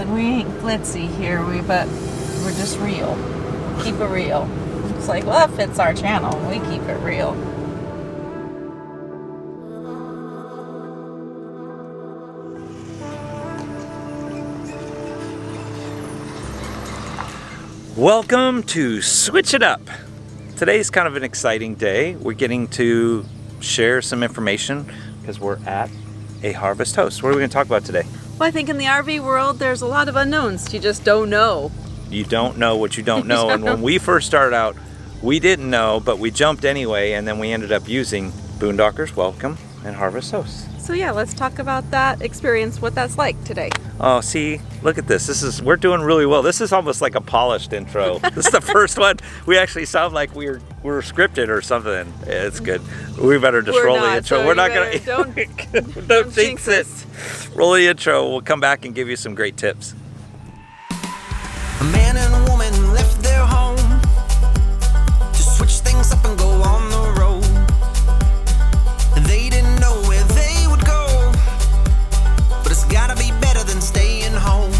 But we ain't glitzy here, but we're just real. Keep it real. It's like, well, if it's our channel, we keep it real. Welcome to Switch It Up. Today's kind of an exciting day. We're getting to share some information because we're at a Harvest Host. What are we going to talk about today? Well, I think in the RV world, there's a lot of unknowns. You just don't know. You don't know what you don't know. And when we first started out, we didn't know, but we jumped anyway, and then we ended up using Boondockers Welcome and Harvest Host. So yeah, let's talk about that experience, what that's like today. Oh, see, look at this. We're doing really well. This is almost like a polished intro. This is the first one. We actually sound like we're scripted or something. Yeah, it's good. We better just roll the intro. So we're not gonna don't jinx it. Roll the intro. We'll come back and give you some great tips. A man and a woman left their home to switch things up and go on the road. They didn't know where they would go, but it's gotta be better than staying home.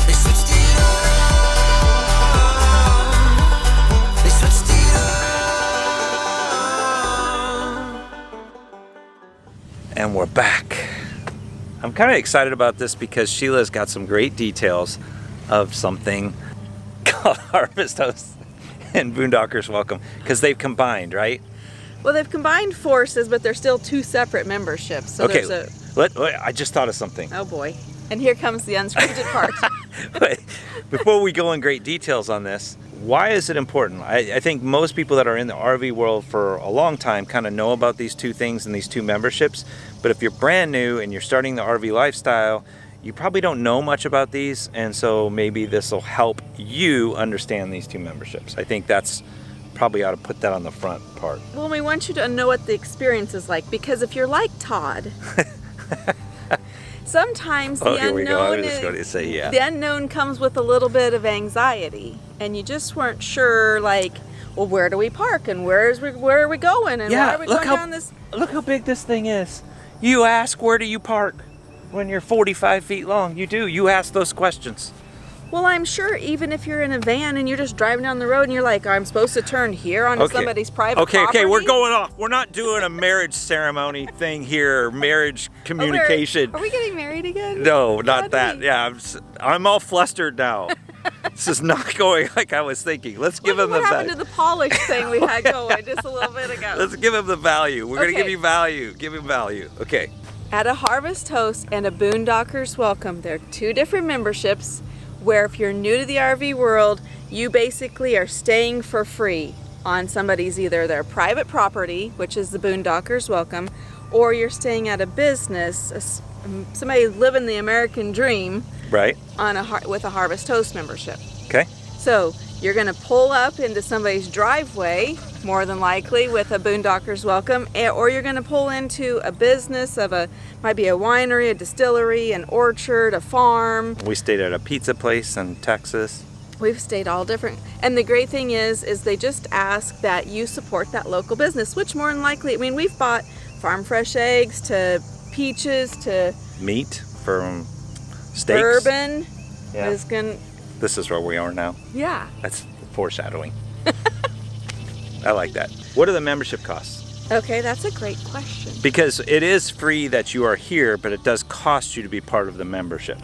They switched it up. They switched it up. And we're back. I'm kind of excited about this because Sheila's got some great details of something called Harvest Host and Boondockers Welcome, because they've combined, right? Well, they've combined forces, but they're still two separate memberships. So okay, there's I just thought of something. Oh boy. And here comes the unscripted part. Wait, before we go in great details on this, why is it important? I think most people that are in the RV world for a long time kind of know about these two things and these two memberships. But if you're brand new and you're starting the RV lifestyle, you probably don't know much about these. And so maybe this will help you understand these two memberships. I think that's probably ought to put that on the front part. Well, we want you to know what the experience is like, because if you're like Todd, sometimes the unknown comes with a little bit of anxiety, and you just weren't sure, like, well, where do we park, and where are we going, and why are we going down this? Look how big this thing is. You ask, where do you park when you're 45 feet long? You do. You ask those questions. Well, I'm sure even if you're in a van and you're just driving down the road and you're like, I'm supposed to turn here onto somebody's private property. Okay, we're going off. We're not doing a marriage ceremony thing here, marriage communication. Are we getting married again? No, not that. Yeah, I'm all flustered now. This is not going like I was thinking. Let's give him the value. What happened to the polish thing we had going just a little bit ago? Let's give him the value. We're going to give you value. Give him value. Okay. At a Harvest Host and a Boondockers Welcome, they're two different memberships, where if you're new to the RV world, you basically are staying for free on somebody's either their private property, which is the Boondockers Welcome, or you're staying at a business, somebody living the American dream, right? With a Harvest Host membership. Okay. So you're going to pull up into somebody's driveway, more than likely, with a Boondockers Welcome, or you're going to pull into a business might be a winery, a distillery, an orchard, a farm. We stayed at a pizza place in Texas. We've stayed all different. And the great thing is they just ask that you support that local business, which more than likely, I mean, we've bought farm fresh eggs to peaches to meat from steaks. Bourbon. Yeah. This is where we are now. Yeah. That's foreshadowing. I like that. What are the membership costs? Okay, that's a great question. Because it is free that you are here, but it does cost you to be part of the membership.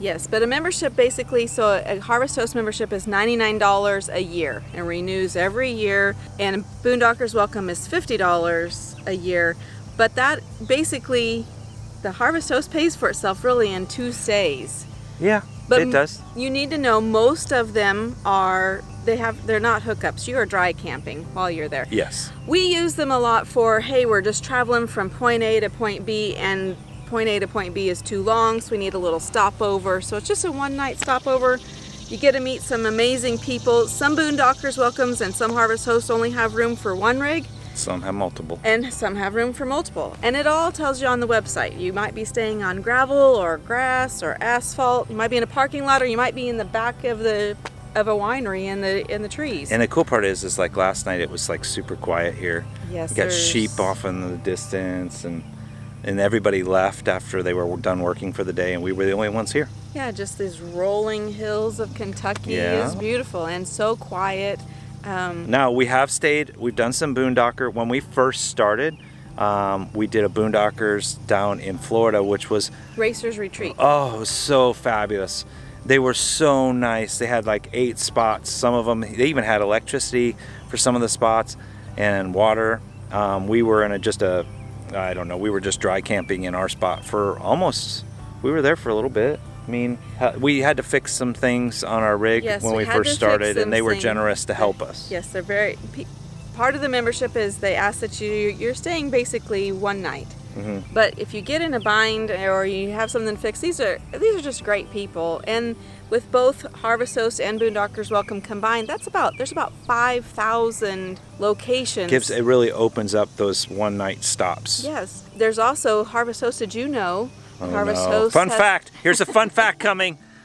Yes, but a membership basically, so a Harvest Host membership is $99 a year and renews every year, and Boondockers Welcome is $50 a year. But that basically, the Harvest Host pays for itself really in 2 stays. Yeah, but it does. You need to know most of them they're not hookups. You are dry camping while you're there. Yes. We use them a lot for, hey, we're just traveling from point A to point B, and point A to point B is too long, so we need a little stopover. So it's just a one-night stopover. You get to meet some amazing people. Some Boondockers Welcomes and some Harvest Hosts only have room for one rig. Some have multiple. And some have room for multiple. And it all tells you on the website. You might be staying on gravel or grass or asphalt. You might be in a parking lot, or you might be in the back of a winery in the trees. And the cool part is like last night it was like super quiet here. Yes. You got sheep off in the distance, and and everybody left after they were done working for the day, and we were the only ones here. Yeah, just these rolling hills of Kentucky. Yeah. Is beautiful and so quiet. Now we have stayed. We've done some boondocker. When we first started, we did a boondockers down in Florida, which was Racers Retreat. oh, it was so fabulous. They were so nice. They had like 8 spots. Some of them, they even had electricity for some of the spots and water. We were in I don't know, we were just dry camping in our spot for we were there for a little bit. I mean, we had to fix some things on our rig when we first started, and they were generous to help us. Yes, they're very, part of the membership is they ask that you're staying basically one night. Mm-hmm. But if you get in a bind or you have something fixed, these are just great people. And with both Harvest Host and Boondockers Welcome combined, there's about 5,000 locations. It really opens up those one night stops. Yes. There's also Harvest Host. Did you know? Oh, Harvest no. Host Fun fact. Here's a fun fact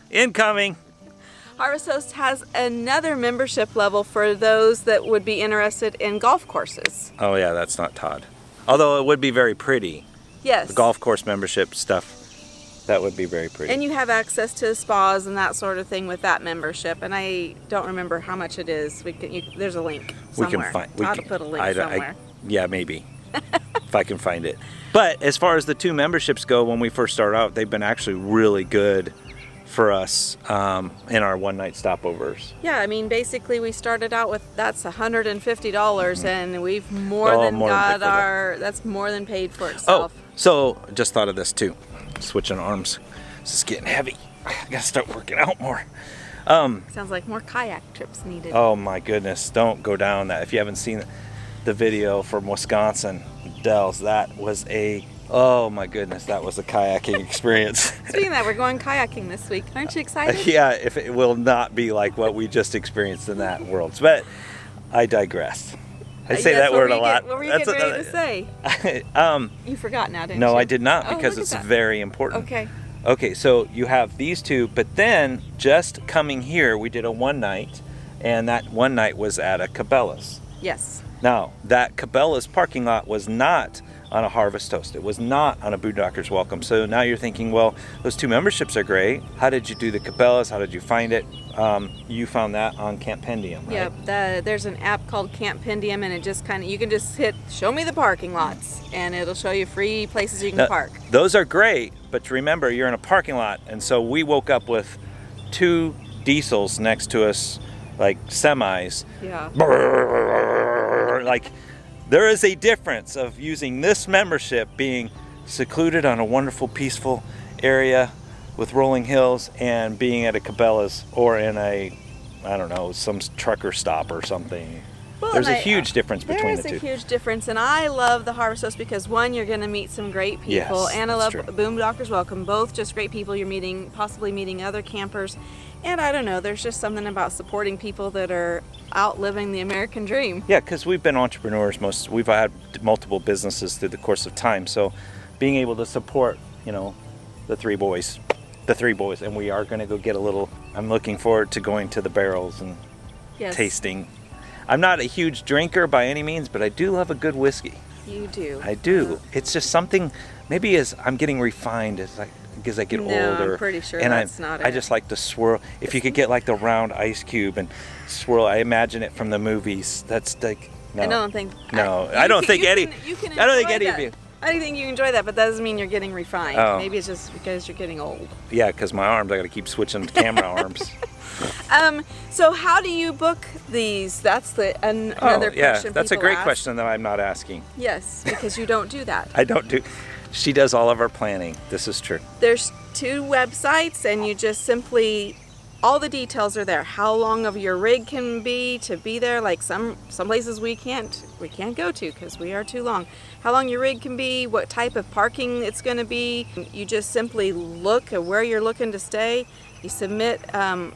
incoming. Harvest Host has another membership level for those that would be interested in golf courses. Oh yeah, that's not Todd. Although it would be very pretty. Yes. The golf course membership stuff, that would be very pretty. And you have access to spas and that sort of thing with that membership. And I don't remember how much it is. There's a link somewhere. Todd will put a link somewhere. Yeah, maybe. If I can find it. But as far as the 2 memberships go, when we first started out, they've been actually really good for us in our one night stopovers. Yeah, I mean, basically we started out with that's $150, and we've that's more than paid for itself. Oh, so just thought of this too. Switching arms. This is getting heavy. I gotta start working out more. Sounds like more kayak trips needed. Oh my goodness, don't go down that. If you haven't seen the video from Wisconsin Dells, that was oh my goodness, that was a kayaking experience. Speaking of that, we're going kayaking this week. Aren't you excited? Yeah, if it will not be like what we just experienced in that world. But I digress. I say that word a lot. What were you getting ready to say? You forgot now, didn't you? No, I did not, Oh, because it's very important. Okay. Okay, so you have these 2, but then just coming here, we did a one night, and that one night was at a Cabela's. Yes. Now, that Cabela's parking lot was not on a Harvest Host. It was not on a Boondockers Welcome. So now you're thinking, well, those 2 memberships are great. How did you do the Cabela's? How did you find it? You found that on Campendium, right? Yeah, there's an app called Campendium, and it just you can just hit show me the parking lots, and it'll show you free places you can park. Those are great, but remember, you're in a parking lot, and so we woke up with 2 diesels next to us, like semis. Yeah. Like, there is a difference of using this membership, being secluded on a wonderful, peaceful area with rolling hills, and being at a Cabela's or in I don't know, some trucker stop or something. Well, there's a huge difference between the 2. There is a huge difference, and I love the Harvest Host because, one, you're going to meet some great people, and I love Boondockers Welcome, both just great people. You're possibly meeting other campers, and I don't know, there's just something about supporting people that are out living the American dream. Yeah, because we've been entrepreneurs. We've had multiple businesses through the course of time, so being able to support, the 3 boys, and we are going to go get a little. I'm looking forward to going to the barrels and tasting. I'm not a huge drinker by any means, but I do love a good whiskey. You do. I do. It's just something, maybe as I'm getting refined as I get older. I'm pretty sure and that's not it. I just like to swirl. If you could get like the round ice cube and swirl, I imagine it from the movies. That's like, no. I don't think. No, I don't think any. I don't think any of you. I think you enjoy that, but that doesn't mean you're getting refined. Oh. Maybe it's just because you're getting old. Yeah, because my arms, I got to keep switching to camera arms. So how do you book these? That's another question. That's a people great ask. question that I'm not asking. Yes, because you don't do that. I don't do. She does all of our planning. This is true. There's 2 websites, and you just simply, all the details are there. How long of your rig can be to be there? Like some places we can't go to because we are too long. How long your rig can be, what type of parking it's going to be. You just simply look at where you're looking to stay. You submit,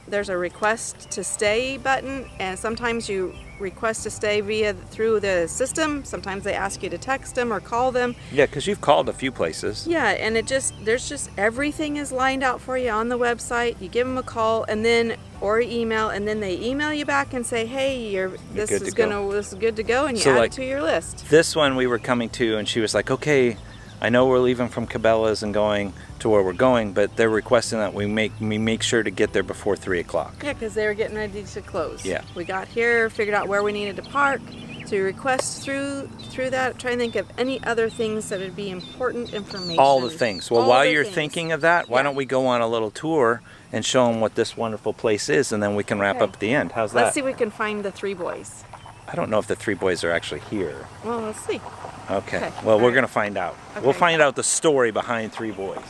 there's a request to stay button, and sometimes you request to stay through the system. Sometimes they ask you to text them or call them. Yeah, because you've called a few places. Yeah, and there's just everything is lined out for you on the website. You give them a call or email, and then they email you back and say, hey, this is good to go, and you add it to your list. This one we were coming to, and she was like, okay, I know we're leaving from Cabela's and going to where we're going, but they're requesting that we make sure to get there before 3 o'clock. Yeah, because they were getting ready to close. Yeah. We got here, figured out where we needed to park. So we request through that, try and think of any other things that would be important information. All the things. Well, while you're thinking of that, why Yeah. don't we go on a little tour and show them what this wonderful place is, and then we can wrap Okay. up at the end. How's that? Let's see if we can find the 3 boys. I don't know if the 3 boys are actually here. Well, let's see. Okay. Okay. Well, All we're right. going to find out. Okay. We'll find out the story behind 3 boys.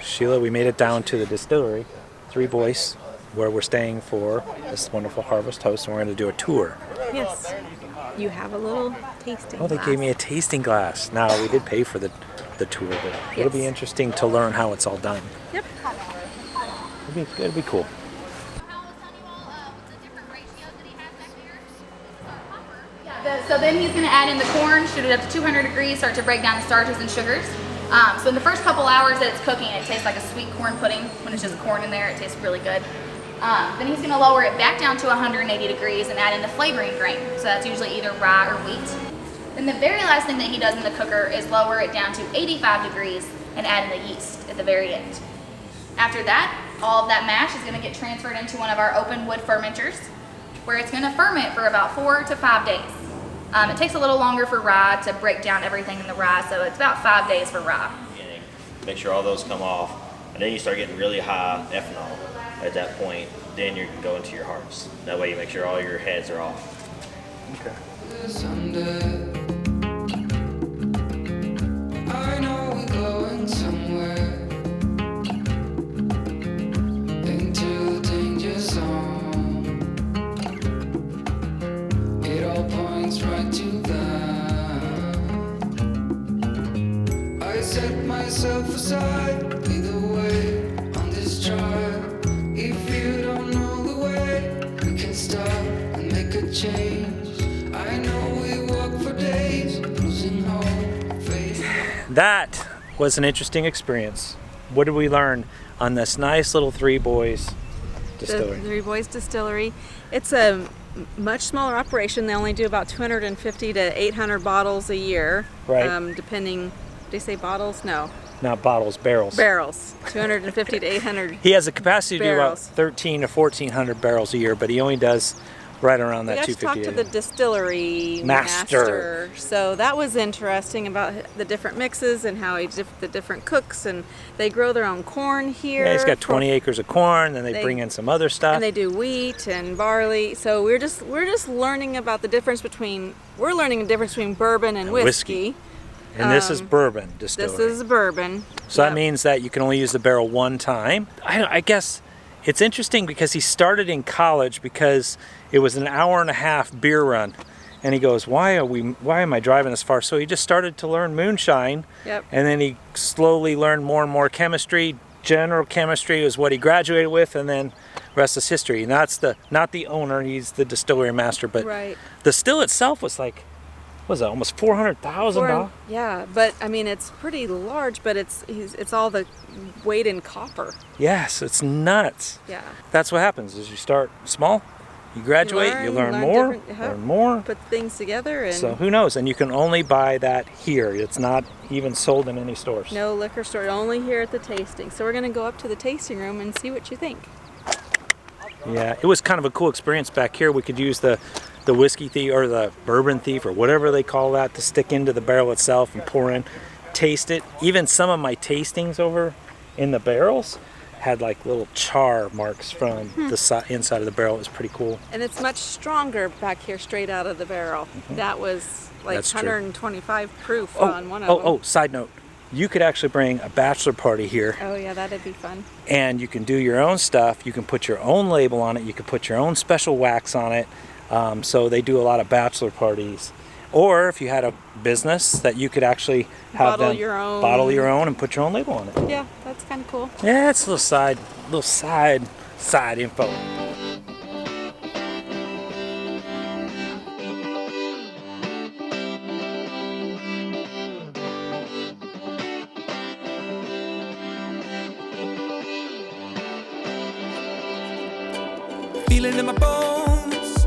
Sheila, we made it down to the distillery, 3 boys, where we're staying for this wonderful Harvest Host, and we're going to do a tour. Yes. You have a little tasting Oh, they glass. gave me a tasting glass. Now, we did pay for the tour, but it'll be Yes. interesting to learn how it's all done. Yep. It'll be cool. So then he's going to add in the corn, shoot it up to 200 degrees, start to break down the starches and sugars. So in the first couple hours that it's cooking, it tastes like a sweet corn pudding. When it's just corn in there, it tastes really good. Then he's going to lower it back down to 180 degrees and add in the flavoring grain. So that's usually either rye or wheat. Then the very last thing that he does in the cooker is lower it down to 85 degrees and add in the yeast at the very end. After that, all of that mash is going to get transferred into one of our open wood fermenters, where it's going to ferment for about 4 to 5 days. It takes a little longer for rye to break down everything in the rye, so it's about 5 days for rye. Beginning. Make sure all those come off, and then you start getting really high ethanol. At that point, then you can go into your harvest. That way you make sure all your heads are off. Okay. I know we're going somewhere into the danger zone. It all points right to that. I set myself aside, lead the way on this drive. If you don't know the way, we can stop and make a change. I know we walk for days, losing hope, fading. That was an interesting experience. What did we learn on this nice little 3 boys distillery? The 3 Boys Distillery. It's a much smaller operation. They only do about 250 to 800 bottles a year. Right. Depending, did they say bottles? No. Not bottles, barrels. Barrels. 250 to 800. He has a capacity to do about Barrels. 13 to 1400 barrels a year, but he only does right around We that got to talk 250. to the distillery Master. So that was interesting about the different mixes and how the different cooks, and they grow their own corn here. Yeah, he's got 20 acres of corn, then they They- bring in some other stuff. And they do wheat and barley. So we're just learning about the difference between bourbon and whiskey. And this is bourbon distillery. This is bourbon. So that Yep. means that you can only use the barrel one time. I guess it's interesting because he started in college because it was an hour and a half beer run. And he goes, why am I driving this far? So he just started to learn moonshine. Yep. And then he slowly learned more and more chemistry. General chemistry is what he graduated with, and then rest is history. And that's not the owner, he's the distillery master, but Right. the still itself was like, what was it, almost $400,000? Yeah, but I mean it's pretty large, but it's all the weight in copper. Yes, it's nuts. Yeah. That's what happens is you start small, you graduate, you learn more, different- learn more. Put things together, and So who knows? And you can only buy that here. It's not even sold in any stores. no liquor store, only here at the tasting. So we're gonna go up to the tasting room and see what you think. Yeah, it was kind of a cool experience back here. We could use the whiskey thief or the bourbon thief or whatever they call that to stick into the barrel itself and pour in, taste it. Even some of my tastings over in the barrels had like little char marks from the inside of the barrel. It was pretty cool. And it's much stronger back here, straight out of the barrel. That was like That's true. 125 proof on one of them. Oh, side note. You could actually bring a bachelor party here, Oh yeah, that'd be fun. and you can do your own stuff. You can put your own label on it. You can put your own special wax on it. So they do a lot of bachelor parties. Or if you had a business that you could actually have Bottle them your own. bottle your own and put your own label on it. Yeah, that's kind of cool. Yeah, it's a little side info. feel it in my bones.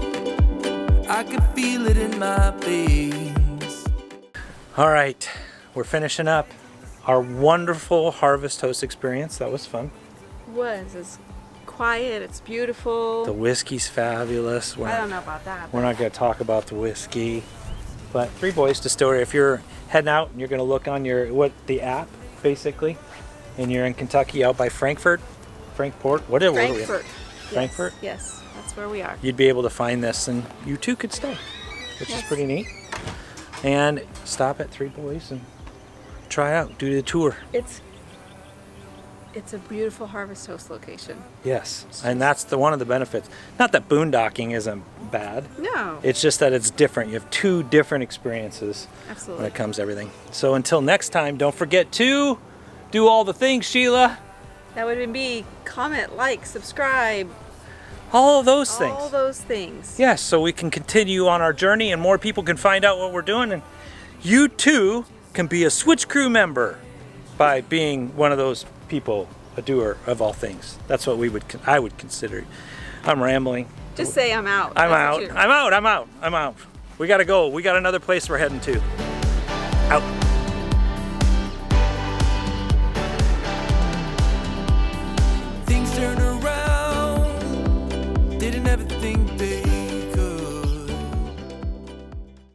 I can feel it in my veins. All right, we're finishing up our wonderful Harvest Toast experience. That was fun. It's quiet, it's beautiful. The whiskey's fabulous. I don't know about that. We're not going to talk about the whiskey, but Three Boys Distillery. If you're heading out and you're going to look on the app basically, and you're in Kentucky out by Frankfort, Frankfurt. Frankfurt. Yes, that's where we are. You'd be able to find this, and you too could stay, which is pretty neat. And stop at Three Boys and try out, do the tour. It's a beautiful Harvest Toast location. Yes, and that's one of the benefits. Not that boondocking isn't bad. No. It's just that it's different. You have two different experiences Absolutely. when it comes to everything. So until next time, don't forget to do all the things, Sheila. That would be comment, like, subscribe. All of those things. All those things. Yes, so we can continue on our journey and more people can find out what we're doing. And you too can be a Switch Crew member by being one of those people, a doer of all things. That's what I would consider. I'm rambling. Just say I'm out. I'm That's out. what I'm out. We gotta go. We got another place we're heading to. Out.